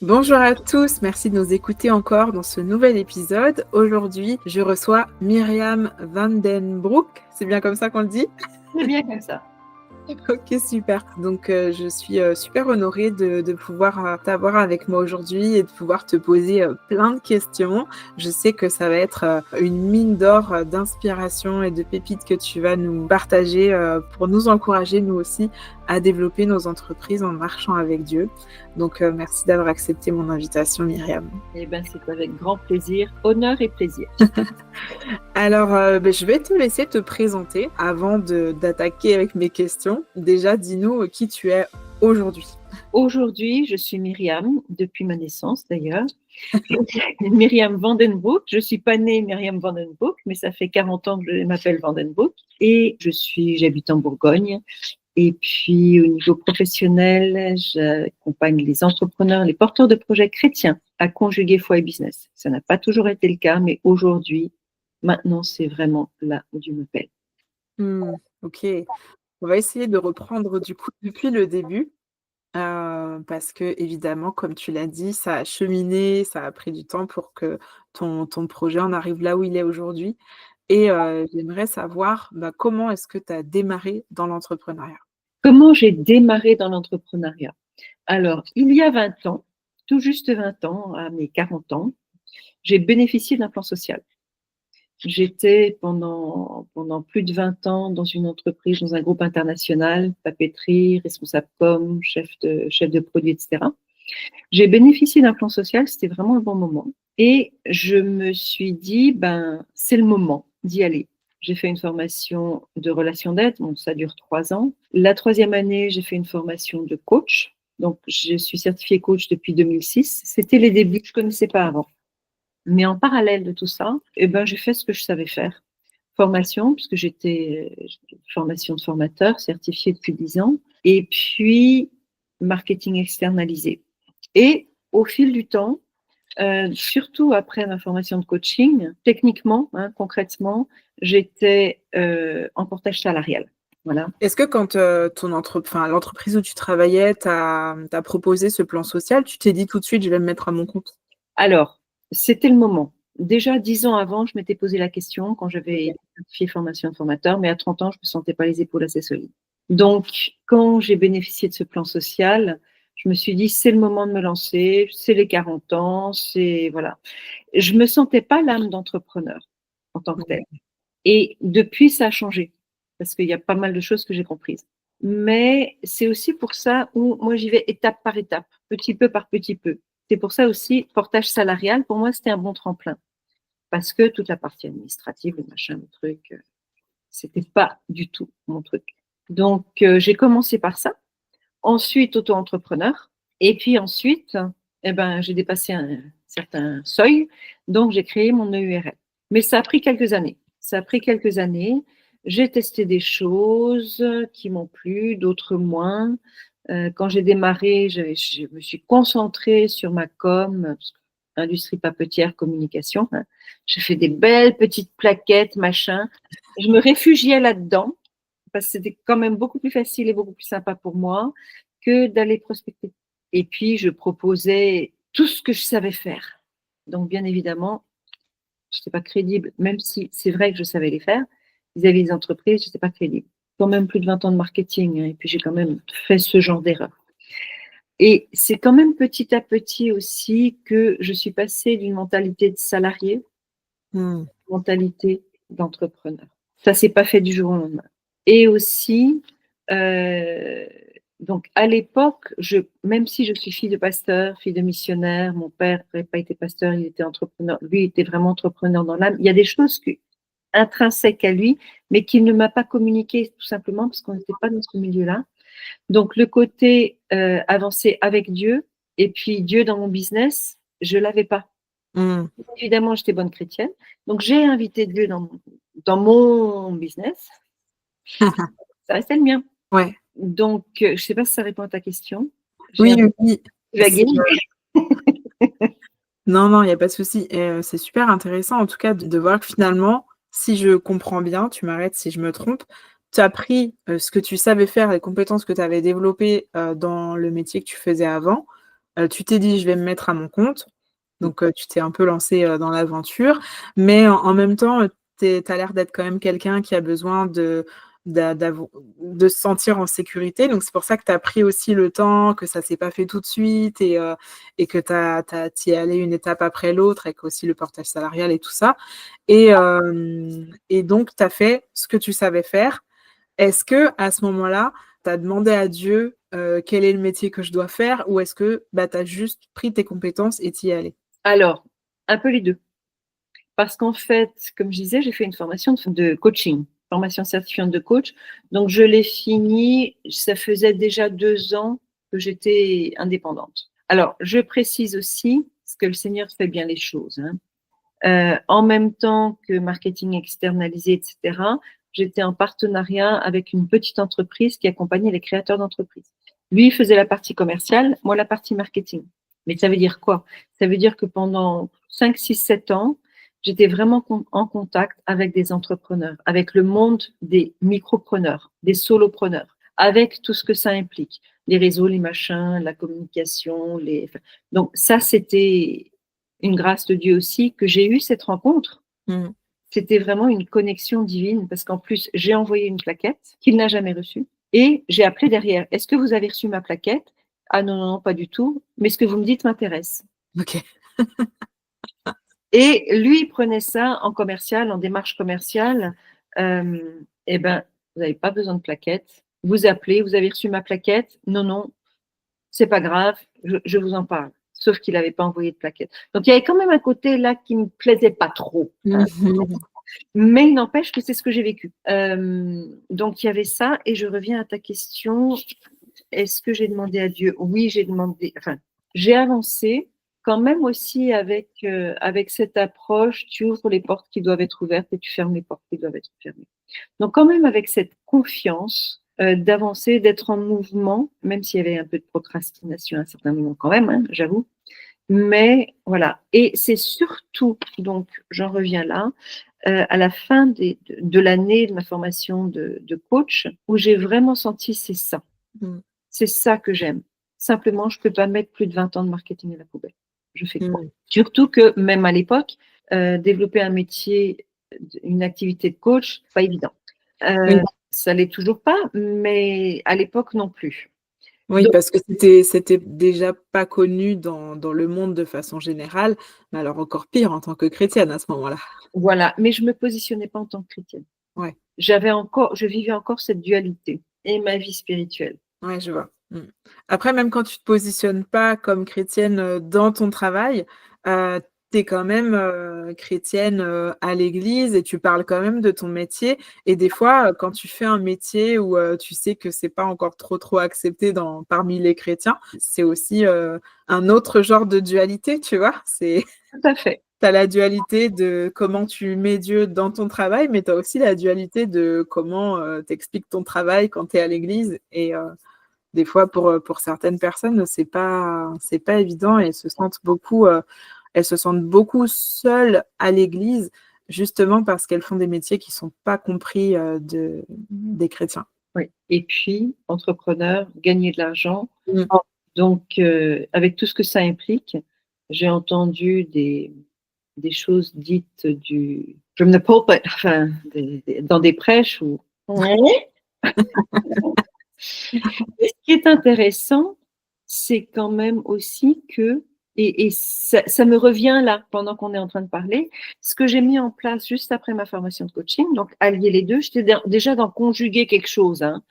Bonjour à tous, merci de nous écouter encore dans ce nouvel épisode. Aujourd'hui, je reçois Myriam Vandenbroek, c'est bien comme ça qu'on le dit? C'est bien comme ça. Ok, super. Donc, je suis super honorée de pouvoir t'avoir avec moi aujourd'hui et de pouvoir te poser plein de questions. Je sais que ça va être une mine d'or d'inspiration et de pépites que tu vas nous partager pour nous encourager, nous aussi, à développer nos entreprises en marchant avec Dieu. Donc, merci d'avoir accepté mon invitation, Myriam. Eh bien, c'est avec grand plaisir, honneur et plaisir. Alors, je vais te laisser te présenter avant d'attaquer avec mes questions. Déjà, dis-nous qui tu es aujourd'hui. Aujourd'hui, je suis Myriam, depuis ma naissance d'ailleurs. Myriam Vandenbroek. Je ne suis pas née Myriam Vandenbroek, mais ça fait 40 ans que je m'appelle Vandenbroek. Et j'habite en Bourgogne. Et puis, au niveau professionnel, j'accompagne les entrepreneurs, les porteurs de projets chrétiens à conjuguer foi et business. Ça n'a pas toujours été le cas, mais aujourd'hui, maintenant, c'est vraiment là où Dieu m'appelle. Ok, on va essayer de reprendre du coup depuis le début. Parce que évidemment, comme tu l'as dit, ça a cheminé, ça a pris du temps pour que ton projet en arrive là où il est aujourd'hui. Et j'aimerais savoir comment est-ce que tu as démarré dans l'entrepreneuriat? Comment j'ai démarré dans l'entrepreneuriat? Alors, il y a 20 ans, tout juste 20 ans, à mes 40 ans, j'ai bénéficié d'un plan social. J'étais pendant plus de 20 ans dans une entreprise, dans un groupe international, papeterie, responsable com, chef de produit, etc. J'ai bénéficié d'un plan social, c'était vraiment le bon moment. Et je me suis dit, c'est le moment d'y aller. J'ai fait une formation de relation d'aide, bon, ça dure 3 ans. La 3e année, j'ai fait une formation de coach. Donc, je suis certifiée coach depuis 2006. C'était les débuts, je ne connaissais pas avant. Mais en parallèle de tout ça, j'ai fait ce que je savais faire. Formation, puisque j'étais formation de formateur, certifiée depuis 10 ans. Et puis, marketing externalisé. Et au fil du temps, surtout après ma formation de coaching, techniquement, concrètement, j'étais en portage salarial. Voilà. Est-ce que quand l'entreprise où tu travaillais t'a proposé ce plan social, tu t'es dit tout de suite, je vais me mettre à mon compte? Alors, c'était le moment. Déjà, 10 ans avant, je m'étais posé la question quand j'avais été certifiée formation de formateur, mais à 30 ans, je ne me sentais pas les épaules assez solides. Donc, quand j'ai bénéficié de ce plan social, je me suis dit, c'est le moment de me lancer, c'est les 40 ans, c'est voilà. Je me sentais pas l'âme d'entrepreneur en tant que telle. Et depuis, ça a changé parce qu'il y a pas mal de choses que j'ai comprises. Mais c'est aussi pour ça où moi j'y vais étape par étape, petit peu par petit peu. C'est pour ça aussi, portage salarial, pour moi, c'était un bon tremplin. Parce que toute la partie administrative, le machin, le truc, c'était pas du tout mon truc. Donc, j'ai commencé par ça. Ensuite, auto-entrepreneur. Et puis ensuite, j'ai dépassé un certain seuil. Donc, j'ai créé mon EURL. Mais ça a pris quelques années. Ça a pris quelques années. J'ai testé des choses qui m'ont plu, d'autres moins. Quand j'ai démarré, je me suis concentrée sur ma com, industrie papetière, communication. J'ai fait des belles petites plaquettes, machin. Je me réfugiais là-dedans parce que c'était quand même beaucoup plus facile et beaucoup plus sympa pour moi que d'aller prospecter. Et puis, je proposais tout ce que je savais faire. Donc, bien évidemment, je n'étais pas crédible, même si c'est vrai que je savais les faire. Vis-à-vis des entreprises, je n'étais pas crédible. Quand même plus de 20 ans de marketing, et puis j'ai quand même fait ce genre d'erreur. Et c'est quand même petit à petit aussi que je suis passée d'une mentalité de salarié à une mentalité d'entrepreneur. Ça ne s'est pas fait du jour au lendemain. Et aussi, donc à l'époque, même si je suis fille de pasteur, fille de missionnaire, mon père n'avait pas été pasteur, il était entrepreneur, lui était vraiment entrepreneur dans l'âme. Il y a des choses intrinsèques à lui, mais qu'il ne m'a pas communiqué tout simplement parce qu'on n'était pas dans ce milieu-là. Donc le côté avancer avec Dieu et puis Dieu dans mon business, je l'avais pas. Évidemment, j'étais bonne chrétienne, donc j'ai invité Dieu dans mon business. Ça restait le mien. Ouais. Donc, je ne sais pas si ça répond à ta question. Oui, oui. Vagué. Non, il n'y a pas de souci. C'est super intéressant, en tout cas, de voir que finalement, si je comprends bien, tu m'arrêtes si je me trompe, tu as pris ce que tu savais faire, les compétences que tu avais développées dans le métier que tu faisais avant, tu t'es dit: «Je vais me mettre à mon compte». Donc tu t'es un peu lancé dans l'aventure, mais en même temps, tu as l'air d'être quand même quelqu'un qui a besoin de se sentir en sécurité. Donc c'est pour ça que tu as pris aussi le temps, que ça s'est pas fait tout de suite et que tu y es allé une étape après l'autre avec aussi le portage salarial et tout ça et donc tu as fait ce que tu savais faire. Est-ce qu'à ce moment-là, tu as demandé à Dieu, quel est le métier que je dois faire? Ou est-ce que, bah, tu as juste pris tes compétences et tu y es allé? Alors, un peu les 2. Parce qu'en fait, comme je disais, j'ai fait une formation de coaching, formation certifiante de coach. Donc, je l'ai finie, ça faisait déjà 2 ans que j'étais indépendante. Alors, je précise aussi, parce que le Seigneur fait bien les choses, hein. En même temps que marketing externalisé, etc., j'étais en partenariat avec une petite entreprise qui accompagnait les créateurs d'entreprises. Lui, il faisait la partie commerciale, moi la partie marketing. Mais ça veut dire quoi? Ça veut dire que pendant 5, 6, 7 ans, j'étais vraiment en contact avec des entrepreneurs, avec le monde des micropreneurs, des solopreneurs, avec tout ce que ça implique, les réseaux, les machins, la communication. Donc ça, c'était une grâce de Dieu aussi que j'ai eu cette rencontre. Mmh. C'était vraiment une connexion divine parce qu'en plus, j'ai envoyé une plaquette qu'il n'a jamais reçue et j'ai appelé derrière. Est-ce que vous avez reçu ma plaquette? Ah non, non, non, pas du tout. Mais ce que vous me dites m'intéresse. OK. Et lui, il prenait ça en commercial, en démarche commerciale. Eh ben, vous n'avez pas besoin de plaquette. Vous appelez, vous avez reçu ma plaquette. Non, non, c'est pas grave, je vous en parle. Sauf qu'il n'avait pas envoyé de plaquette. Donc il y avait quand même un côté là qui me plaisait pas trop, hein. Mmh. Mais il n'empêche que c'est ce que j'ai vécu. Donc il y avait ça, et je reviens à ta question. Est-ce que j'ai demandé à Dieu? Oui, j'ai demandé. Enfin, j'ai avancé quand même aussi avec cette approche. Tu ouvres les portes qui doivent être ouvertes et tu fermes les portes qui doivent être fermées. Donc quand même avec cette confiance d'avancer, d'être en mouvement, même s'il y avait un peu de procrastination à un certain moment quand même, hein, j'avoue. Mais voilà. Et c'est surtout, donc j'en reviens là, à la fin de l'année de ma formation de coach, où j'ai vraiment senti c'est ça. Mmh. C'est ça que j'aime. Simplement, je ne peux pas mettre plus de 20 ans de marketing à la poubelle. Je fais quoi? Mmh. Surtout que même à l'époque, développer un métier, une activité de coach, pas évident. Oui. Ça l'est toujours pas, mais à l'époque non plus. Oui, Donc parce que c'était déjà pas connu dans le monde de façon générale, mais alors encore pire en tant que chrétienne à ce moment-là. voilà, mais je me positionnais pas en tant que chrétienne. Ouais, Je vivais encore cette dualité et ma vie spirituelle. ouais, je vois. Mmh. Après, même quand tu te positionnes pas comme chrétienne, dans ton travail, heu, tu es quand même, chrétienne, à l'église et tu parles quand même de ton métier et des fois, quand tu fais un métier où, tu sais que c'est pas encore trop accepté parmi les chrétiens, c'est aussi, un autre genre de dualité, tu vois? C'est Tout à fait. Tu as la dualité de comment tu mets Dieu dans ton travail, mais tu as aussi la dualité de comment, tu expliques ton travail quand tu es à l'église et des fois pour certaines personnes, c'est pas évident et elles se sentent beaucoup seules à l'église, justement parce qu'elles font des métiers qui sont pas compris, des chrétiens. Oui. Et puis, entrepreneur, gagner de l'argent. Mmh. Donc, avec tout ce que ça implique, j'ai entendu des choses dites from the pulpit, enfin, dans des prêches où. Et ce qui est intéressant, c'est quand même aussi que, et ça me revient là, pendant qu'on est en train de parler, ce que j'ai mis en place juste après ma formation de coaching, donc allier les deux, j'étais déjà dans conjuguer quelque chose, hein.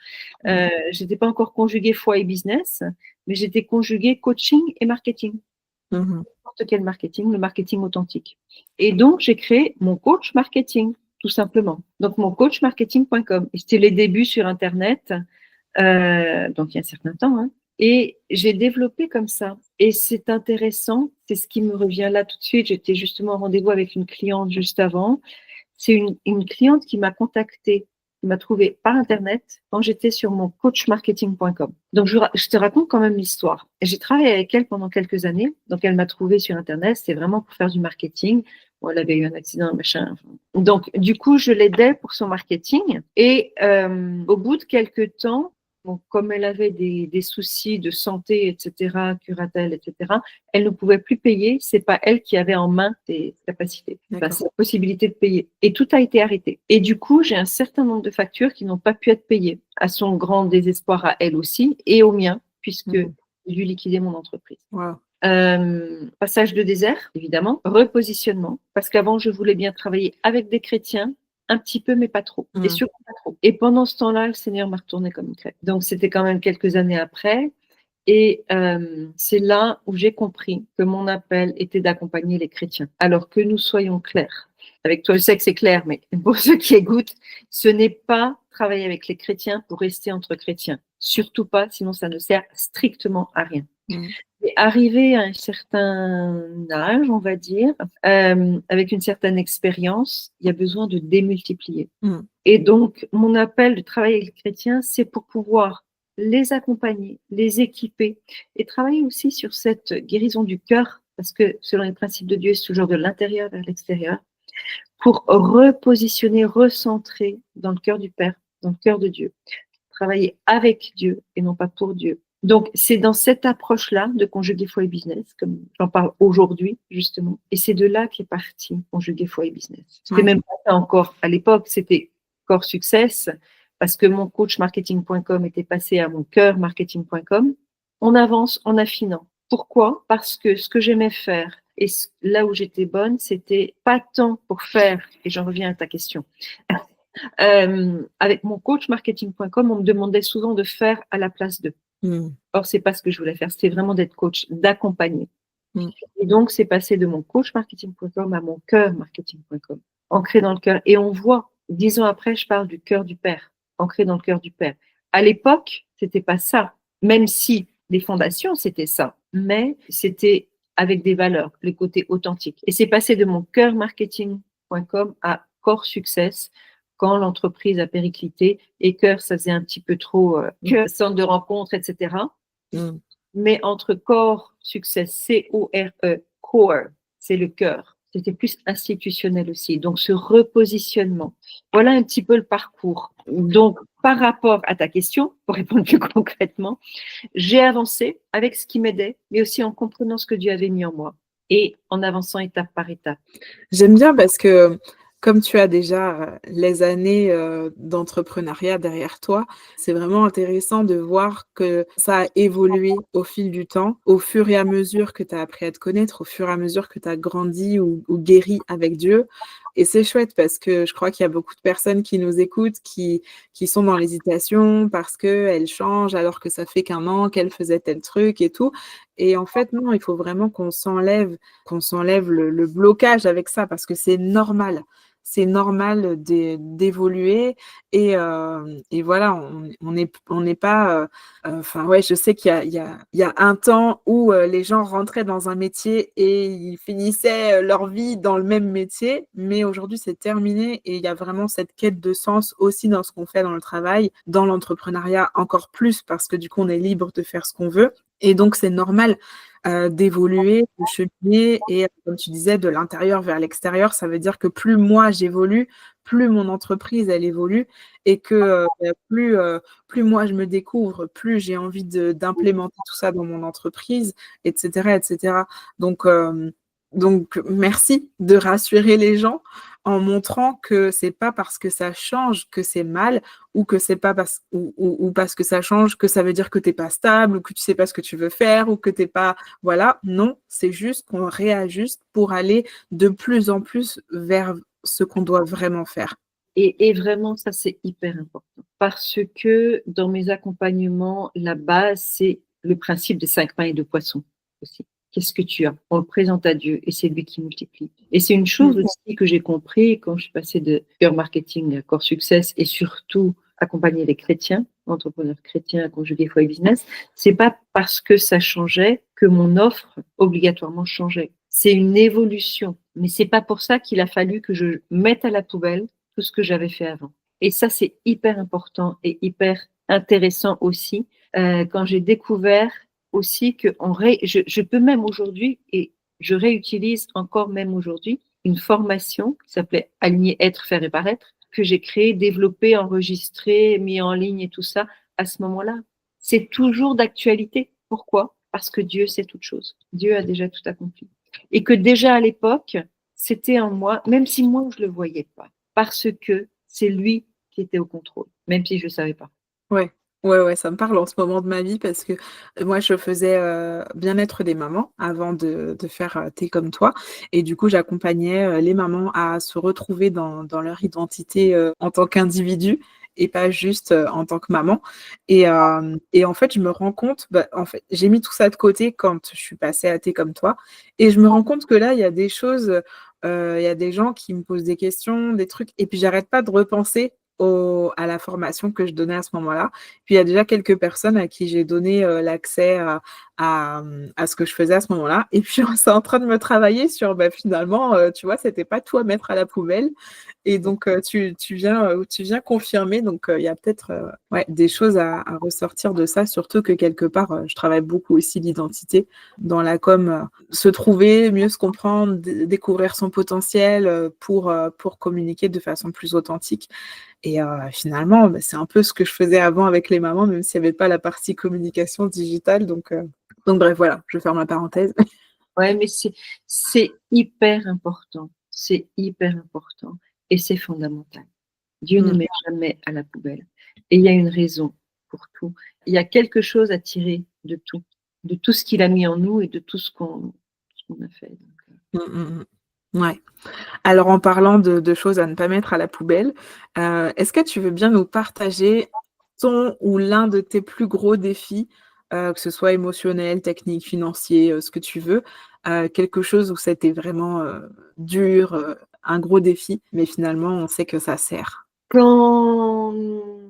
J'étais pas encore conjuguée foi et business, mais j'étais conjuguée coaching et marketing. Mmh. N'importe quel marketing, le marketing authentique. Et donc, j'ai créé mon coach marketing, tout simplement. Donc, mon coachmarketing.com. Et c'était les débuts sur Internet, donc il y a un certain temps, hein. Et j'ai développé comme ça. Et c'est intéressant, c'est ce qui me revient là tout de suite. J'étais justement en rendez-vous avec une cliente juste avant. C'est une cliente qui m'a contactée, qui m'a trouvée par Internet quand j'étais sur mon coachmarketing.com. Donc, je te raconte quand même l'histoire. J'ai travaillé avec elle pendant quelques années. Donc, elle m'a trouvée sur Internet. C'était vraiment pour faire du marketing. Bon, elle avait eu un accident, machin. Donc, du coup, je l'aidais pour son marketing. Et au bout de quelques temps, Donc, comme elle avait des soucis de santé, etc., curatelle, etc., elle ne pouvait plus payer. C'est pas elle qui avait en main ses capacités, sa possibilité de payer. Et tout a été arrêté. Et du coup, j'ai un certain nombre de factures qui n'ont pas pu être payées, à son grand désespoir à elle aussi et au mien, puisque j'ai dû liquider mon entreprise. Wow. Passage de désert, évidemment. Repositionnement, parce qu'avant, je voulais bien travailler avec des chrétiens, un petit peu, mais pas trop. Et surtout pas trop. Et pendant ce temps-là, le Seigneur m'a retourné comme une crêpe. Donc, c'était quand même quelques années après. Et c'est là où j'ai compris que mon appel était d'accompagner les chrétiens. Alors que nous soyons clairs. Avec toi, je sais que c'est clair, mais pour ceux qui écoutent, ce n'est pas travailler avec les chrétiens pour rester entre chrétiens. Surtout pas, sinon ça ne sert strictement à rien. Et arrivé à un certain âge, on va dire, avec une certaine expérience, il y a besoin de démultiplier. Et donc, mon appel de travailler avec les chrétiens, c'est pour pouvoir les accompagner, les équiper et travailler aussi sur cette guérison du cœur, parce que selon les principes de Dieu, c'est toujours de l'intérieur vers l'extérieur, pour repositionner, recentrer dans le cœur du Père, dans le cœur de Dieu. Travailler avec Dieu et non pas pour Dieu. Donc, c'est dans cette approche-là de conjuguer foi et business, comme j'en parle aujourd'hui, justement. Et c'est de là qu'est parti conjuguer foi et business. C'était même pas ça encore à l'époque, c'était Core Success, parce que mon coach marketing.com était passé à mon cœur marketing.com. On avance en affinant. Pourquoi? Parce que ce que j'aimais faire et là où j'étais bonne, c'était pas tant pour faire, et j'en reviens à ta question, avec mon coach marketing.com, on me demandait souvent de faire à la place d'eux. Or, c'est pas ce que je voulais faire. C'était vraiment d'être coach, d'accompagner. Et donc, c'est passé de mon coach marketing.com à mon cœur marketing.com, ancré dans le cœur. Et on voit, 10 ans après, je parle du cœur du Père, ancré dans le cœur du Père. À l'époque, c'était pas ça. Même si les fondations, c'était ça. Mais c'était avec des valeurs, le côté authentique. Et c'est passé de mon cœur marketing.com à Core Success, quand l'entreprise a périclité et cœur, ça faisait un petit peu trop centre de rencontre, etc. Mais entre Core Success, C-O-R-E, Core, c'est le cœur. C'était plus institutionnel aussi. Donc, ce repositionnement. Voilà un petit peu le parcours. Donc, par rapport à ta question, pour répondre plus concrètement, j'ai avancé avec ce qui m'aidait, mais aussi en comprenant ce que Dieu avait mis en moi et en avançant étape par étape. J'aime bien parce que comme tu as déjà les années d'entrepreneuriat derrière toi, c'est vraiment intéressant de voir que ça a évolué au fil du temps, au fur et à mesure que tu as appris à te connaître, au fur et à mesure que tu as grandi ou guéri avec Dieu. Et c'est chouette parce que je crois qu'il y a beaucoup de personnes qui nous écoutent, qui sont dans l'hésitation parce qu'elles changent alors que ça fait qu'un an qu'elles faisaient tel truc et tout. Et en fait, non, il faut vraiment qu'on s'enlève le blocage avec ça parce que c'est normal. C'est normal d'évoluer et voilà, on n'est pas. Enfin, ouais, je sais qu'il y a un temps où les gens rentraient dans un métier et ils finissaient leur vie dans le même métier, mais aujourd'hui, c'est terminé et il y a vraiment cette quête de sens aussi dans ce qu'on fait dans le travail, dans l'entrepreneuriat encore plus parce que du coup, on est libre de faire ce qu'on veut et donc c'est normal. D'évoluer, de cheminer et comme tu disais, de l'intérieur vers l'extérieur, ça veut dire que plus moi j'évolue, plus mon entreprise elle évolue et que plus moi je me découvre, plus j'ai envie d'implémenter tout ça dans mon entreprise, etc., etc. Donc merci de rassurer les gens en montrant que c'est pas parce que ça change que c'est mal ou que c'est pas parce que ça change que ça veut dire que t'es pas stable ou que tu sais pas ce que tu veux faire ou que t'es pas voilà, non, c'est juste qu'on réajuste pour aller de plus en plus vers ce qu'on doit vraiment faire. Et vraiment, ça, c'est hyper important. Parce que dans mes accompagnements, la base, c'est le principe des 5 pains et 2 poissons aussi. Qu'est-ce que tu as? On le présente à Dieu et c'est lui qui multiplie. Et c'est une chose aussi que j'ai compris quand je suis passée de cœur marketing à Core Success et surtout accompagner les chrétiens, entrepreneurs chrétiens à conjuguer foi et business. C'est pas parce que ça changeait que mon offre obligatoirement changeait. C'est une évolution. Mais c'est pas pour ça qu'il a fallu que je mette à la poubelle tout ce que j'avais fait avant. Et ça, c'est hyper important et hyper intéressant aussi quand j'ai découvert aussi que je peux même aujourd'hui, et je réutilise encore même aujourd'hui, une formation qui s'appelait Aligner, être, faire et paraître, que j'ai créée, développée, enregistrée, mis en ligne et tout ça, à ce moment-là. C'est toujours d'actualité. Pourquoi? Parce que Dieu sait toute chose. Dieu a déjà tout accompli. Et que déjà à l'époque, c'était en moi, même si moi je le voyais pas, parce que c'est lui qui était au contrôle, même si je ne savais pas. Ouais. Ouais, ça me parle en ce moment de ma vie parce que moi je faisais, bien-être des mamans avant de faire, T'es comme toi et du coup j'accompagnais, les mamans à se retrouver dans leur identité, en tant qu'individu et pas juste, en tant que maman et en fait je me rends compte, bah, en fait, j'ai mis tout ça de côté quand je suis passée à T'es comme toi et je me rends compte que là, il y a des choses, il y a des gens qui me posent des questions, des trucs et puis j'arrête pas de repenser à la formation que je donnais à ce moment-là. Puis il y a déjà quelques personnes à qui j'ai donné, l'accès à ce que je faisais à ce moment-là et puis c'est en train de me travailler sur, bah, finalement, tu vois, c'était pas tout à mettre à la poubelle et donc tu viens confirmer donc il y a peut-être, ouais, des choses à ressortir de ça, surtout que quelque part, je travaille beaucoup aussi l'identité dans la com, se trouver, mieux se comprendre, découvrir son potentiel, pour communiquer de façon plus authentique et finalement, bah, c'est un peu ce que je faisais avant avec les mamans, même s'il y avait pas la partie communication digitale donc bref, voilà, je ferme la parenthèse. Ouais, mais c'est hyper important. C'est hyper important et c'est fondamental. Dieu ne Mmh. met jamais à la poubelle. Et il y a une raison pour tout. Il y a quelque chose à tirer de tout ce qu'il a mis en nous et de tout ce qu'on a fait. Mmh, mmh mh. Ouais. Alors en parlant de choses à ne pas mettre à la poubelle, est-ce que tu veux bien nous partager ton ou l'un de tes plus gros défis, que ce soit émotionnel, technique, financier, ce que tu veux, quelque chose où c'était vraiment, dur, un gros défi, mais finalement on sait que ça sert? Quand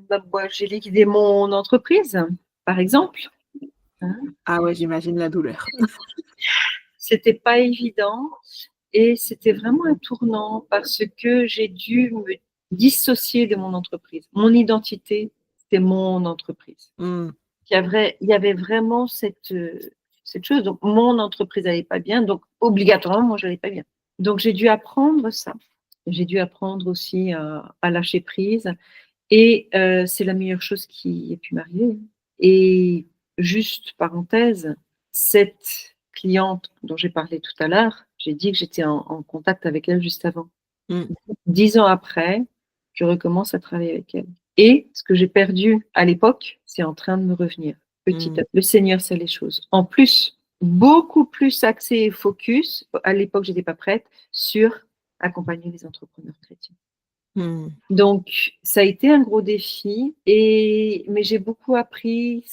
bah, moi, j'ai liquidé mon entreprise, par exemple, hein, Ah ouais, j'imagine la douleur. c'était pas évident et c'était vraiment un tournant parce que j'ai dû me dissocier de mon entreprise. Mon identité, c'était mon entreprise. Mmh. Il y avait vraiment cette chose. Donc, mon entreprise n'allait pas bien, donc obligatoirement, moi, je n'allais pas bien. Donc, j'ai dû apprendre ça. J'ai dû apprendre aussi à lâcher prise. Et c'est la meilleure chose qui ait pu m'arriver. Et juste parenthèse, cette cliente dont j'ai parlé tout à l'heure, j'ai dit que j'étais en contact avec elle juste avant. Mmh. 10 ans après, je recommence à travailler avec elle. Et ce que j'ai perdu à l'époque, c'est en train de me revenir petit à Mmh. petit. Le Seigneur sait les choses. En plus, beaucoup plus axé et focus, à l'époque, je n'étais pas prête, sur accompagner les entrepreneurs chrétiens. Mmh. Donc, ça a été un gros défi, mais j'ai beaucoup appris.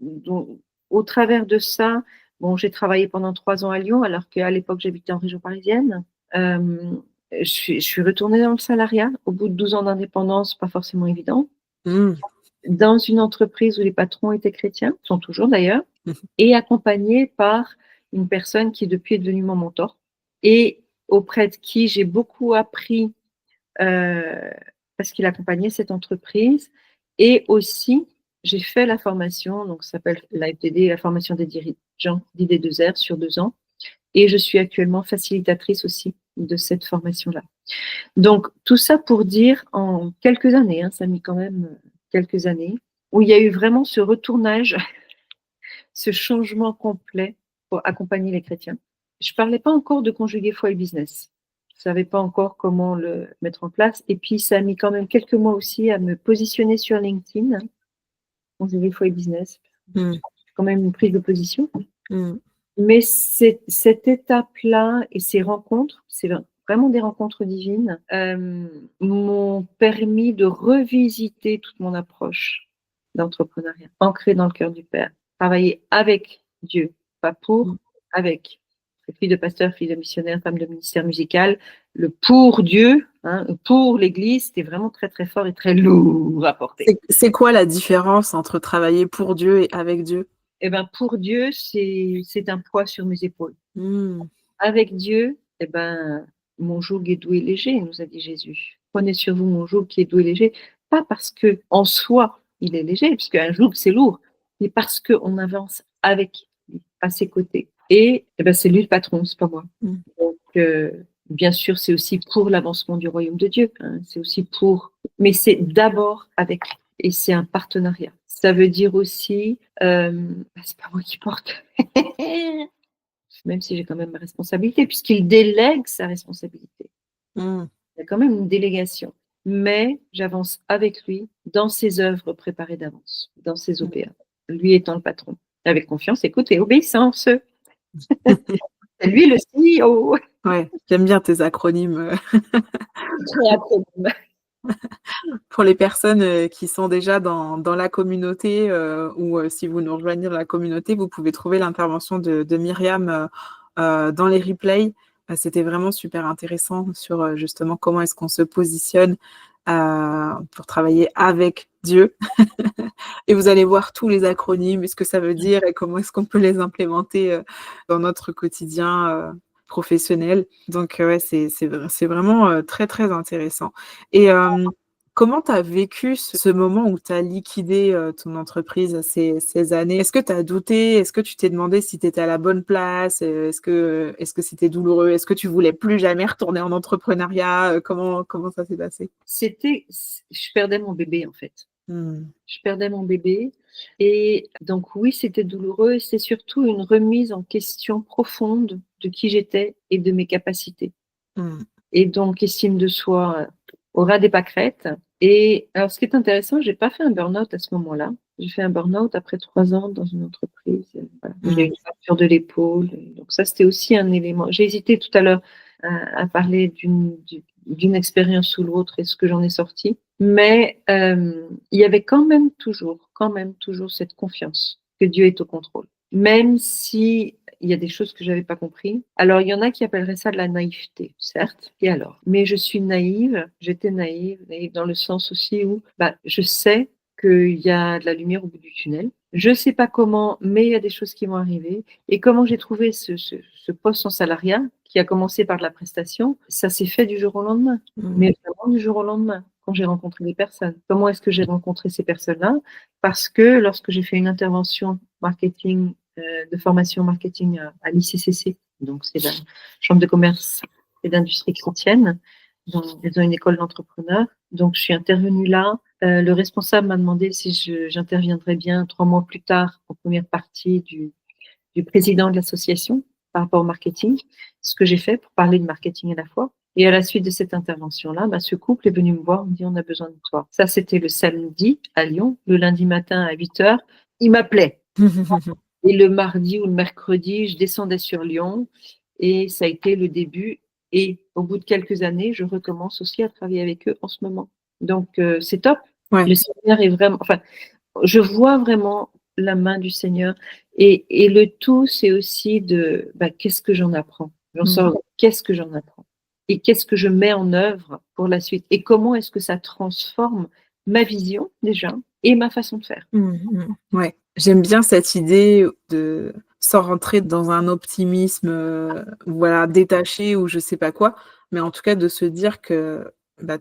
Donc, au travers de ça, bon, j'ai travaillé pendant 3 ans à Lyon, alors qu'à l'époque, j'habitais en région parisienne. Je suis retournée dans le salariat au bout de 12 ans d'indépendance, pas forcément évident, Mmh. dans une entreprise où les patrons étaient chrétiens, sont toujours d'ailleurs, Mmh. et accompagnée par une personne qui depuis est devenue mon mentor et auprès de qui j'ai beaucoup appris parce qu'il accompagnait cette entreprise. Et aussi, j'ai fait la formation, donc ça s'appelle l'AFDD, la formation des dirigeants d'ID2R sur 2 ans. Et je suis actuellement facilitatrice aussi de cette formation-là. Donc, tout ça pour dire en quelques années, hein, ça a mis quand même quelques années, où il y a eu vraiment ce retournage, ce changement complet pour accompagner les chrétiens. Je ne parlais pas encore de conjuguer foi et business. Je ne savais pas encore comment le mettre en place. Et puis, ça a mis quand même quelques mois aussi à me positionner sur LinkedIn, conjuguer foi et business. Mmh. C'est quand même une prise de position. Mmh. Mais cette étape-là et ces rencontres, c'est vraiment des rencontres divines, m'ont permis de revisiter toute mon approche d'entrepreneuriat, ancrée dans le cœur du Père. Travailler avec Dieu, pas pour, Mmh. avec. Fille de pasteur, fille de missionnaire, femme de ministère musical, le pour Dieu, hein, pour l'Église, c'était vraiment très très fort et très lourd à porter. C'est quoi la différence entre travailler pour Dieu et avec Dieu? Eh ben, pour Dieu, c'est un poids sur mes épaules. Mmh. Avec Dieu, eh ben, mon joug est doux et léger, nous a dit Jésus. Prenez sur vous mon joug qui est doux et léger, pas parce que en soi il est léger, puisque un joug c'est lourd, mais parce qu'on avance avec lui, à ses côtés. Et eh ben, c'est lui le patron, c'est pas moi. Mmh. Donc, bien sûr, c'est aussi pour l'avancement du royaume de Dieu. Hein, c'est aussi pour, mais c'est d'abord avec lui. Et c'est un partenariat. Ça veut dire aussi, c'est pas moi qui porte, même si j'ai quand même ma responsabilité, puisqu'il délègue sa responsabilité. Mmh. Il y a quand même une délégation. Mais j'avance avec lui dans ses œuvres préparées d'avance, dans ses Mmh. OPA, lui étant le patron. Avec confiance, écoute et obéissance. C'est lui le CEO. Ouais, j'aime bien tes acronymes. Très acronyme. Pour les personnes, qui sont déjà dans la communauté, ou si vous nous rejoignez dans la communauté, vous pouvez trouver l'intervention de Myriam, dans les replays. C'était vraiment super intéressant sur, justement comment est-ce qu'on se positionne, pour travailler avec Dieu. Et vous allez voir tous les acronymes et ce que ça veut dire et comment est-ce qu'on peut les implémenter, dans notre quotidien, professionnel. Donc, ouais, c'est vraiment, très, très intéressant. Et comment tu as vécu ce moment où tu as liquidé, ton entreprise ces années? Est-ce que tu as douté? Est-ce que tu t'es demandé si tu étais à la bonne place? Est-ce que c'était douloureux? Est-ce que tu voulais plus jamais retourner en entrepreneuriat? Comment ça s'est passé? Je perdais mon bébé en fait. Mmh. Je perdais mon bébé et donc oui, c'était douloureux et c'est surtout une remise en question profonde de qui j'étais et de mes capacités. Mmh. Et donc estime de soi, au ras des pâquerettes. Et alors ce qui est intéressant, j'ai pas fait un burn-out à ce moment-là. J'ai fait un burn-out après 3 ans dans une entreprise, voilà. J'ai eu Mmh. une fracture de l'épaule, donc ça, c'était aussi un élément. J'ai hésité tout à l'heure à parler d'une expérience ou l'autre et ce que j'en ai sorti. Mais il y avait quand même toujours cette confiance que Dieu est au contrôle. Même si il y a des choses que j'avais pas compris. Alors, il y en a qui appelleraient ça de la naïveté, certes. Et alors? Mais je suis naïve, j'étais naïve, naïve dans le sens aussi où je sais qu'il y a de la lumière au bout du tunnel. Je sais pas comment, mais il y a des choses qui vont arriver. Et comment j'ai trouvé ce poste en salariat, qui a commencé par de la prestation, ça s'est fait du jour au lendemain. Mmh. Mais vraiment du jour au lendemain, quand j'ai rencontré des personnes. Comment est-ce que j'ai rencontré ces personnes-là? Parce que lorsque j'ai fait une intervention marketing, de formation marketing à l'ICCC, donc c'est la Chambre de commerce et d'industrie chrétienne, ils ont une école d'entrepreneurs. Donc je suis intervenue là. Le responsable m'a demandé si j'interviendrais bien 3 mois plus tard en première partie du président de l'association par rapport au marketing, ce que j'ai fait pour parler de marketing à la fois. Et à la suite de cette intervention-là, ce couple est venu me voir, me dit on a besoin de toi. Ça, c'était le samedi à Lyon. Le lundi matin à 8 heures, il m'appelait. Et le mardi ou le mercredi, je descendais sur Lyon et ça a été le début. Et au bout de quelques années, je recommence aussi à travailler avec eux en ce moment. Donc, c'est top. Ouais. Le Seigneur est vraiment, enfin, je vois vraiment la main du Seigneur. Et le tout, c'est aussi de qu'est-ce que j'en apprends? J'en sors, qu'est-ce que j'en apprends? Et qu'est-ce que je mets en œuvre pour la suite? Et comment est-ce que ça transforme ma vision déjà et ma façon de faire? Ouais. J'aime bien cette idée de sans rentrer dans un optimisme, voilà, détaché ou je sais pas quoi, mais en tout cas de se dire que,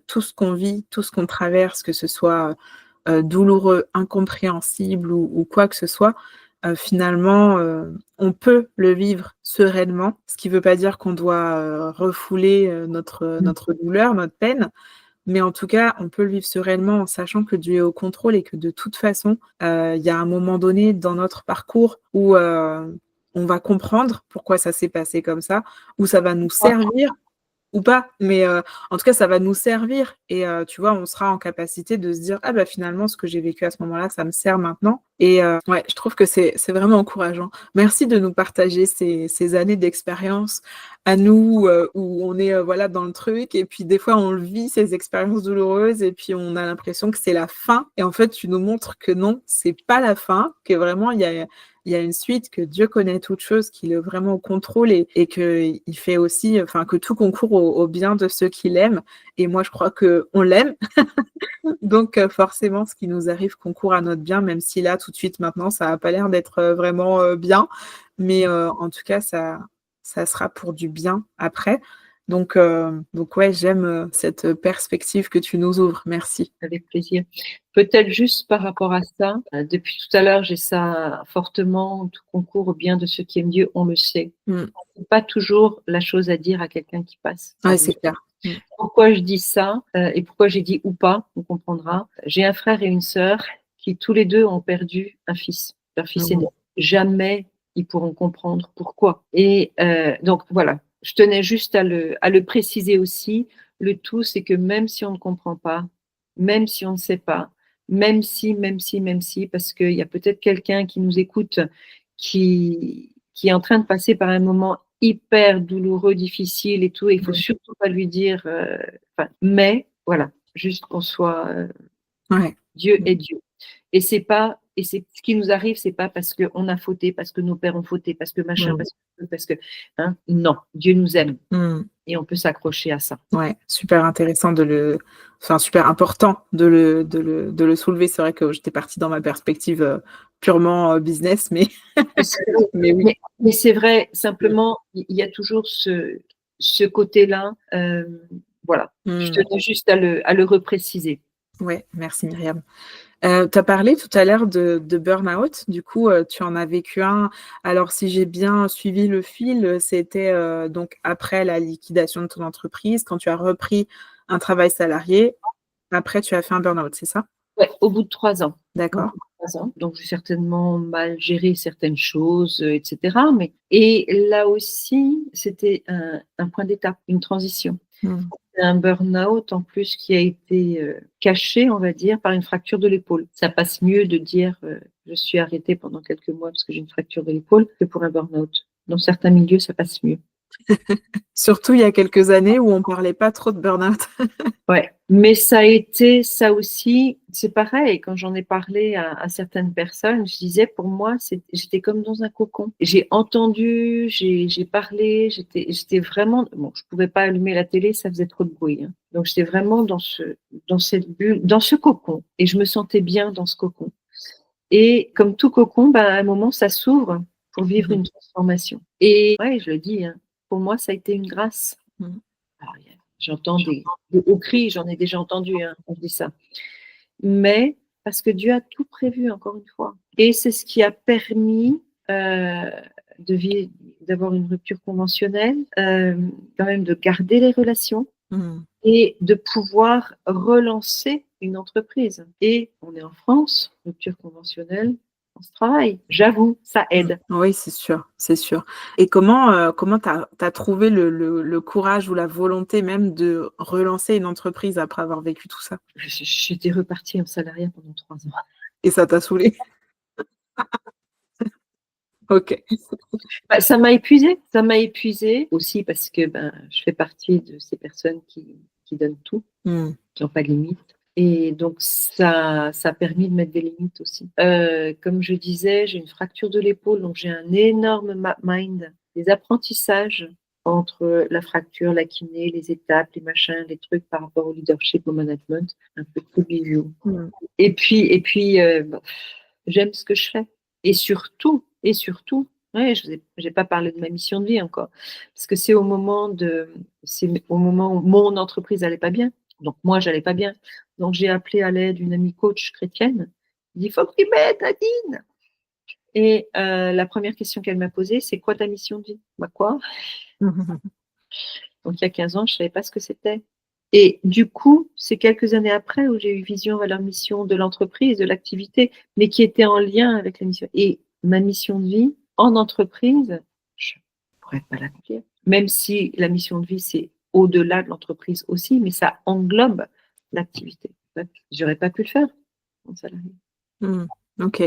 tout ce qu'on vit, tout ce qu'on traverse, que ce soit, douloureux, incompréhensible ou quoi que ce soit, finalement, on peut le vivre sereinement. Ce qui veut pas dire qu'on doit, refouler, notre douleur, notre peine, mais en tout cas, on peut le vivre sereinement en sachant que Dieu est au contrôle et que de toute façon, il y a un moment donné dans notre parcours où, on va comprendre pourquoi ça s'est passé comme ça, où ça va nous servir ou pas, mais en tout cas, ça va nous servir et tu vois, on sera en capacité de se dire: «Ah finalement, ce que j'ai vécu à ce moment-là, ça me sert maintenant» et ouais, je trouve que c'est vraiment encourageant. Merci de nous partager ces années d'expérience à nous, où on est, voilà, dans le truc et puis des fois, on le vit ces expériences douloureuses et puis on a l'impression que c'est la fin et en fait, tu nous montres que non, c'est pas la fin, que vraiment il y a une suite, que Dieu connaît toutes choses, qu'il est vraiment au contrôle et qu'il fait aussi, enfin, que tout concourt au bien de ceux qui l'aiment. Et moi, je crois qu'on l'aime. Donc, forcément, ce qui nous arrive concourt à notre bien, même si là, tout de suite, maintenant, ça n'a pas l'air d'être vraiment bien. Mais en tout cas, ça sera pour du bien après. Donc ouais, j'aime cette perspective que tu nous ouvres. Merci. Avec plaisir. Peut-être juste par rapport à ça, depuis tout à l'heure, j'ai ça fortement, tout concourt au bien de ceux qui aiment Dieu, on le sait. C'est pas toujours la chose à dire à quelqu'un qui passe. Ouais, c'est clair. Pourquoi je dis ça et pourquoi j'ai dit ou pas, on comprendra. J'ai un frère et une sœur qui tous les deux ont perdu un fils, leur fils aîné. Jamais ils pourront comprendre pourquoi. Et donc voilà, je tenais juste à le préciser aussi. Le tout, c'est que même si on ne comprend pas, même si on ne sait pas, même si, parce qu'il y a peut-être quelqu'un qui nous écoute qui est en train de passer par un moment hyper douloureux, difficile et tout, et il faut surtout pas lui dire, mais voilà, juste qu'on soit Dieu est Dieu. Et c'est ce qui nous arrive, c'est pas parce qu'on a fauté, parce que nos pères ont fauté, parce que machin, parce que hein, non, Dieu nous aime. Et on peut s'accrocher à ça. Ouais, super intéressant super important de le soulever. C'est vrai que j'étais partie dans ma perspective purement business, mais oui. Mais c'est vrai, simplement, il y a toujours ce côté-là. Voilà, je tenais juste à le repréciser. Ouais, merci Myriam. Tu as parlé tout à l'heure de burn-out. Du coup, tu en as vécu un. Alors, si j'ai bien suivi le fil, c'était donc après la liquidation de ton entreprise, quand tu as repris un travail salarié. Après, tu as fait un burn-out, c'est ça? Ouais, au bout de 3 ans. D'accord. Donc, j'ai certainement mal géré certaines choses, etc. Et là aussi, c'était un point d'étape, une transition. Un burn-out en plus qui a été caché, on va dire, par une fracture de l'épaule. Ça passe mieux de dire je suis arrêtée pendant quelques mois parce que j'ai une fracture de l'épaule que pour un burn-out. Dans certains milieux, ça passe mieux. Surtout il y a quelques années où on ne parlait pas trop de burn-out. Ouais, mais ça a été ça aussi, c'est pareil, quand j'en ai parlé à certaines personnes, je disais pour moi, j'étais comme dans un cocon. J'ai entendu, j'ai parlé, j'étais vraiment, bon, je pouvais pas allumer la télé, ça faisait trop de bruit. Hein. Donc j'étais vraiment dans cette bulle, dans ce cocon, et je me sentais bien dans ce cocon. Et comme tout cocon, à un moment, ça s'ouvre pour vivre une transformation. Et ouais, je le dis, hein, pour moi, ça a été une grâce. Alors, j'entends des hauts cris, j'en ai déjà entendu hein, quand je dis ça. Mais parce que Dieu a tout prévu, encore une fois. Et c'est ce qui a permis d'avoir une rupture conventionnelle, quand même de garder les relations et de pouvoir relancer une entreprise. Et on est en France, rupture conventionnelle, on se travaille. J'avoue, ça aide. Oui, c'est sûr, c'est sûr. Et comment tu as trouvé le courage ou la volonté même de relancer une entreprise après avoir vécu tout ça? J'étais repartie en salariat pendant 3 ans. Et ça t'a saoulée? OK. Ça m'a épuisée aussi parce que je fais partie de ces personnes qui donnent tout, qui n'ont pas de limite. Et donc, ça a permis de mettre des limites aussi. Comme je disais, j'ai une fracture de l'épaule, donc j'ai un énorme mind, des apprentissages entre la fracture, la kiné, les étapes, les machins, les trucs par rapport au leadership, au management, un peu tout bijou. Et puis j'aime ce que je fais. Et surtout, ouais, je n'ai pas parlé de ma mission de vie encore, parce que c'est au moment où mon entreprise n'allait pas bien. Donc moi, j'allais pas bien. Donc j'ai appelé à l'aide une amie coach chrétienne. Elle dit, il faut que tu m'aides, Nadine. Et la première question qu'elle m'a posée, c'est quoi ta mission de vie? Quoi? Donc il y a 15 ans, je ne savais pas ce que c'était. Et du coup, c'est quelques années après où j'ai eu vision à leur mission de l'entreprise, de l'activité, mais qui était en lien avec la mission. Et ma mission de vie en entreprise, je ne pourrais pas l'accomplir. Même si la mission de vie, c'est au-delà de l'entreprise aussi, mais ça englobe l'activité. Je n'aurais pas pu le faire en salarié. OK.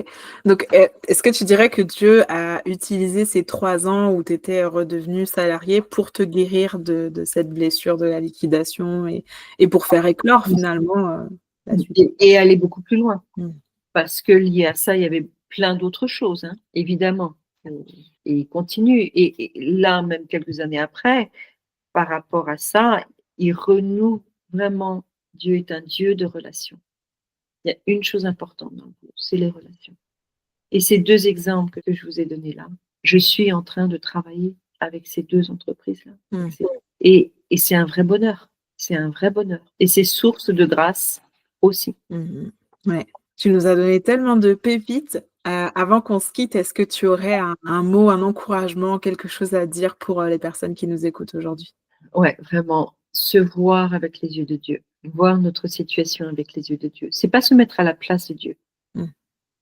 Donc, est-ce que tu dirais que Dieu a utilisé ces 3 ans où tu étais redevenue salariée pour te guérir de cette blessure de la liquidation et pour faire éclore finalement la suite? Et aller beaucoup plus loin. Parce que lié à ça, il y avait plein d'autres choses, hein, évidemment. Et il continue. Et là, même quelques années après, par rapport à ça, il renoue vraiment. Dieu est un Dieu de relations. Il y a une chose importante dans le groupe, c'est les relations. Et ces 2 exemples que je vous ai donnés là, je suis en train de travailler avec ces 2 entreprises-là. Et c'est un vrai bonheur. C'est un vrai bonheur. Et c'est source de grâce aussi. Ouais. Tu nous as donné tellement de pépites. Avant qu'on se quitte, est-ce que tu aurais un mot, un encouragement, quelque chose à dire pour les personnes qui nous écoutent aujourd'hui? Ouais, vraiment, se voir avec les yeux de Dieu, voir notre situation avec les yeux de Dieu. C'est pas se mettre à la place de Dieu.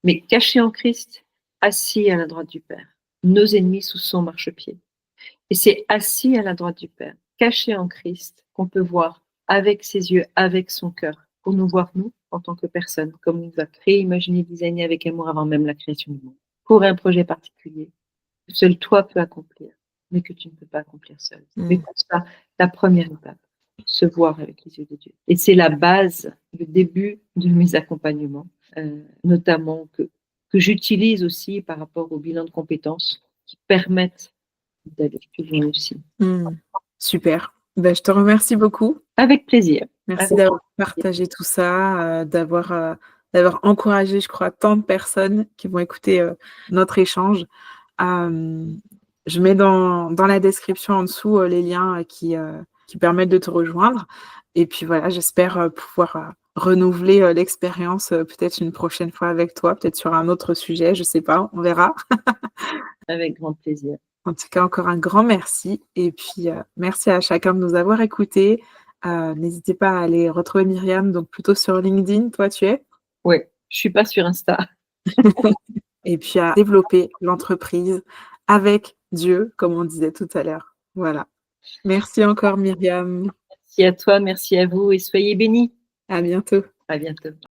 mais caché en Christ, assis à la droite du Père, nos ennemis sous son marchepied. Et c'est assis à la droite du Père, caché en Christ, qu'on peut voir avec ses yeux, avec son cœur, pour nous voir nous en tant que personne, comme il nous a créé, imaginé, designé avec amour avant même la création du monde, pour un projet particulier que seul toi peux accomplir, mais que tu ne peux pas accomplir seul. Mais pour ça, la première étape, se voir avec les yeux de Dieu. Et c'est la base, le début de mes accompagnements, notamment que j'utilise aussi par rapport au bilan de compétences qui permettent d'aller plus loin aussi. Super. Ben, je te remercie beaucoup. Avec plaisir. Merci d'avoir partagé tout ça, d'avoir encouragé, je crois, tant de personnes qui vont écouter notre échange. Je mets dans la description en dessous les liens qui permettent de te rejoindre. Et puis voilà, j'espère pouvoir renouveler l'expérience peut-être une prochaine fois avec toi, peut-être sur un autre sujet, je sais pas, on verra. Avec grand plaisir. En tout cas, encore un grand merci. Et puis, merci à chacun de nous avoir écoutés. N'hésitez pas à aller retrouver Myriam, donc plutôt sur LinkedIn, toi tu es? Oui, je suis pas sur Insta. Et puis à développer l'entreprise avec Dieu, comme on disait tout à l'heure. Voilà. Merci encore Myriam. Merci à toi, merci à vous et soyez bénis. À bientôt. À bientôt.